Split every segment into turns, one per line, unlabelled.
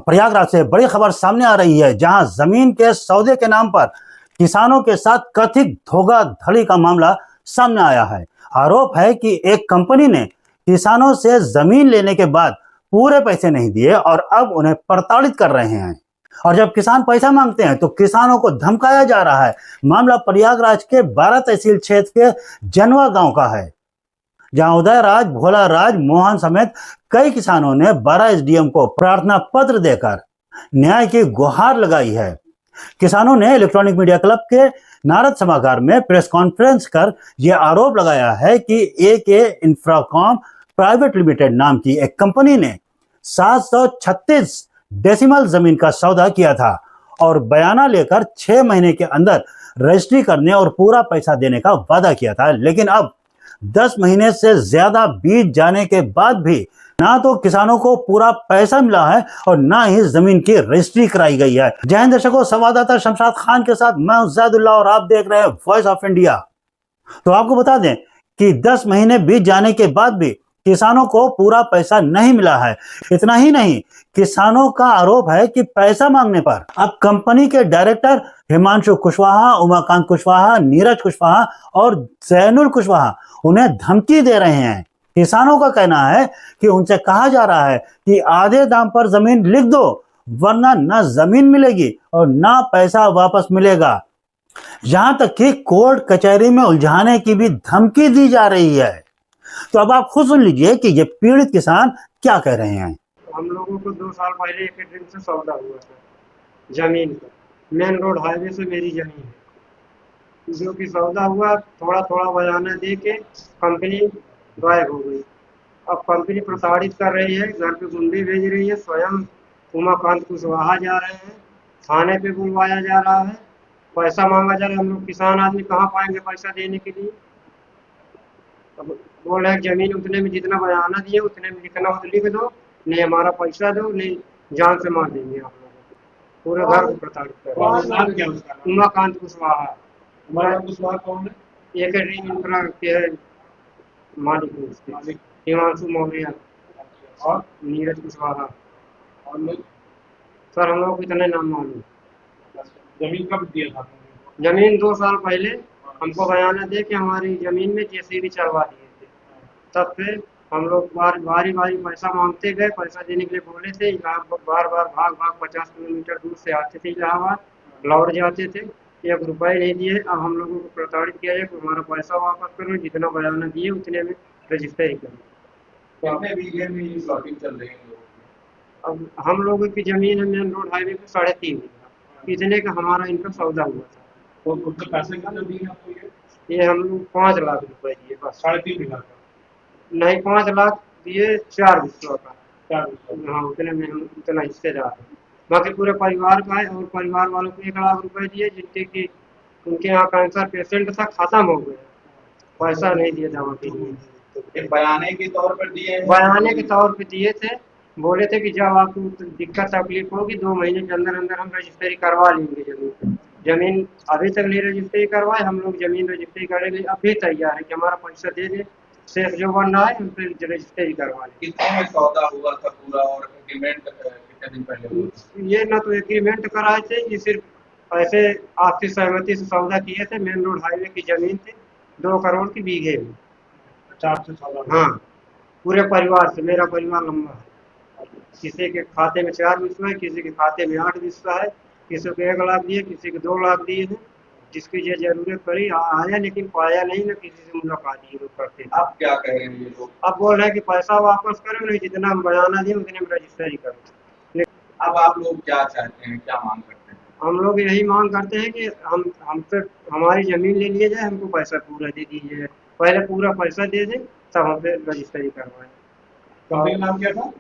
प्रयागराज से बड़ी खबर सामने आ रही है, जहां जमीन के सौदे के नाम पर किसानों के साथ कथित धोखाधड़ी का मामला सामने आया है। आरोप है कि एक कंपनी ने किसानों से जमीन लेने के बाद पूरे पैसे नहीं दिए और अब उन्हें प्रताड़ित कर रहे हैं। और जब किसान पैसा मांगते हैं तो किसानों को धमकाया जा रहा है। मामला प्रयागराज के 12 तहसील क्षेत्र के जनवा गांव का है, जहां उदयराज, भोलाराज, मोहन समेत कई किसानों ने 12 एसडीएम को प्रार्थना पत्र देकर न्याय की गुहार लगाई है। किसानों ने इलेक्ट्रॉनिक मीडिया क्लब के नारद सभागार में प्रेस कॉन्फ्रेंस कर यह आरोप लगाया है कि एके इंफ्राकॉम प्राइवेट लिमिटेड नाम की एक कंपनी ने 736 डेसिमल जमीन का सौदा किया था और बयाना लेकर 6 महीने के अंदर रजिस्ट्री करने और पूरा पैसा देने का वादा किया था। लेकिन अब 10 महीने से ज्यादा बीत जाने के बाद भी ना तो किसानों को पूरा पैसा मिला है और ना ही जमीन की रजिस्ट्री कराई गई है। जय हिंद दर्शकों, संवाददाता शमशाद खान के साथ मैं जैदुल्लाह और आप देख रहे हैं वॉइस ऑफ इंडिया। तो आपको बता दें कि 10 महीने बीत जाने के बाद भी किसानों को पूरा पैसा नहीं मिला है। इतना ही नहीं, किसानों का आरोप है कि पैसा मांगने पर अब कंपनी के डायरेक्टर हिमांशु कुशवाहा, उमाकांत कुशवाहा, नीरज कुशवाहा और जैनुल कुशवाहा उन्हें धमकी दे रहे हैं। किसानों का कहना है कि उनसे कहा जा रहा है कि आधे दाम पर जमीन लिख दो, वरना ना जमीन मिलेगी और ना पैसा वापस मिलेगा। यहां तक कि कोर्ट कचहरी में उलझाने की भी धमकी दी जा रही है। तो अब आप खुद सुन लीजिए कि ये पीड़ित किसान क्या कह रहे हैं।
हम लोगों को 2 साल पहले एक ड्रीम से सौदा हुआ था जमीन का, मेन रोड हाईवे से मेरी जमीन है, जो कि सौदा हुआ थोड़ा थोड़ा बयाना दे के कंपनी गायब हो गई। अब कंपनी प्रताड़ित कर रही है, घर पे गुंडे भेज रही है, स्वयं उमाकांत कुशवाहा जा रहे हैं, थाने पे बुलवाया जा रहा है, पैसा मांगा जा रहा है। हम लोग किसान आदमी कहाँ पाएंगे पैसा देने के लिए। अब बोल रहे हैं जमीन उतने में जितना बयाना दिए उतने में लिखना हो तो लिख दो, नहीं हमारा पैसा दो, नहीं जान से मार देंगे आप लोगों को। पूरे घर को प्रताड़ित कर रहे हैं। उमाकांत कुशवाहा।
उमाकांत कुशवाहा कौन है?
एक ड्रीम इंफ्रा के है मालिक है उसके, हिमांशु मौर्य और नीरज कुशवाहा।
और लोग
सर हम लोग को इतने नाम मालूम।
जमीन कब दिया था?
जमीन 2 साल पहले हमको बयाना दे के हमारी जमीन में जेसीबी चलवा दिए थे। तब से हम लोग बारी बारी पैसा मांगते गए, पैसा देने के लिए बोले थे। बार बार भाग 50 किलोमीटर दूर से आते थे इलाहाबाद, लौट जाते थे, 1 रुपये नहीं दिए। अब हम लोगों को प्रताड़ित किया जाए कि हमारा पैसा वापस करो, जितना बयाना दिए उतने में रजिस्ट्री करो।
कितने बीघे में ये शॉपिंग चल रही है?
अब हम लोगों की जमीन है मेन रोड हाईवे पे 3.5 बीघा, इतने का हमारा इनका सौदा हुआ था।
तो उसके पैसे कितने दिए आपको?
ये हम लोग 5 लाख रुपए दिए बस।
3.5 बीघा का
नहीं, 5 लाख दिए 4 विश्व का।
4 बीघा।
हाँ, उतने में हम उतना हिस्सेदार है। बाकी पूरे परिवार का है और परिवार वालों को 1 लाख रुपए दिए, जिनके कि उनके यहाँ कैंसर पेशेंट था, खत्म हो गया, पैसा नहीं दिया दवा के लिए।
एक बयाने के तौर पर दिए?
बयाने के तौर पे दिए थे, बोले थे कि जब आपको दिक्कत तकलीफ होगी 2 महीने के अंदर अंदर हम रजिस्ट्री करवा लेंगे जमीन। जमीन अभी तक नहीं रजिस्ट्री करवाए, हम लोग जमीन रजिस्ट्री करने के लिए अभी तैयार है कि हमारा पैसा दे दे, शेख जो बन रहा है उन पर रजिस्ट्री करवा लें।
कितने में सौदा हुआ था पूरा और एग्रीमेंट कितने दिन पहले हुआ?
ये ना तो एग्रीमेंट कराए थे, ये सिर्फ ऐसे आपसी सहमति से सौदा किए थे। मेन रोड हाईवे की जमीन थी 2 करोड़ की बीघे में।
4 से 14?
हाँ, पूरे परिवार से, मेरा परिवार लंबा है। किसी के खाते में 4 विश्व है, किसी के खाते में 8 विश्व है, किसी को 1 लाख दिए, किसी को 2 लाख दिए हैं। जिसकी ये जरूरत पड़ी आया, लेकिन पाया नहीं ना, किसी से मुलाकात ये लोग करते थे।
अब क्या कह रहे हैं ये लोग?
अब बोल रहे हैं कि पैसा वापस करो, नहीं जितना हम बयाना दिए उतने में रजिस्ट्री करो।
अब आप लोग क्या चाहते हैं, क्या मांग करते हैं?
हम लोग यही मांग करते हैं कि हमसे हमारी जमीन ले लिया जाए, हमको पैसा पूरा दे दीजिए। पहले पूरा पैसा दे दें तब हम पे रजिस्ट्री करवाएं।
कंपनी का नाम क्या था?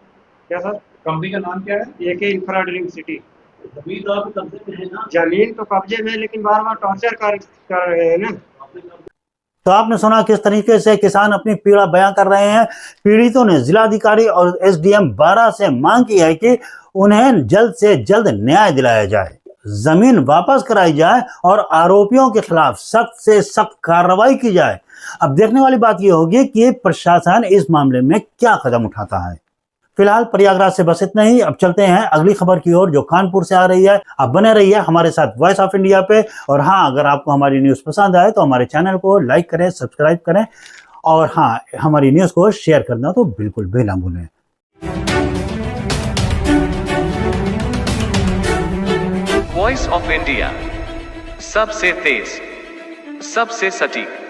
क्या सर?
कंपनी का नाम क्या है?
एके इंफ्रा ड्रीम सिटी।
जमीन तो आपके कब्जे में है ना?
जमीन तो कब्जे में है, लेकिन बार बार टॉर्चर कर रहे हैं ना।
तो आपने सुना किस तरीके से किसान अपनी पीड़ा बयां कर रहे हैं। पीड़ितों ने जिलाधिकारी और एसडीएम 12 से मांग की है कि उन्हें जल्द से जल्द न्याय दिलाया जाए, जमीन वापस कराई जाए और आरोपियों के खिलाफ सख्त से सख्त कार्रवाई की जाए। अब देखने वाली बात यह होगी कि प्रशासन इस मामले में क्या कदम उठाता है। फिलहाल प्रयागराज से बस इतना ही। अब चलते हैं अगली खबर की ओर जो कानपुर से आ रही है। आप बने रहिए हमारे साथ वॉइस ऑफ इंडिया पे। और हाँ, अगर आपको हमारी न्यूज़ पसंद आए तो हमारे चैनल को लाइक करें, सब्सक्राइब करें और हाँ, हमारी न्यूज़ को शेयर करना तो बिल्कुल भी ना भूलें।
वॉइस ऑफ इंडिया, सबसे तेज, सबसे सटीक।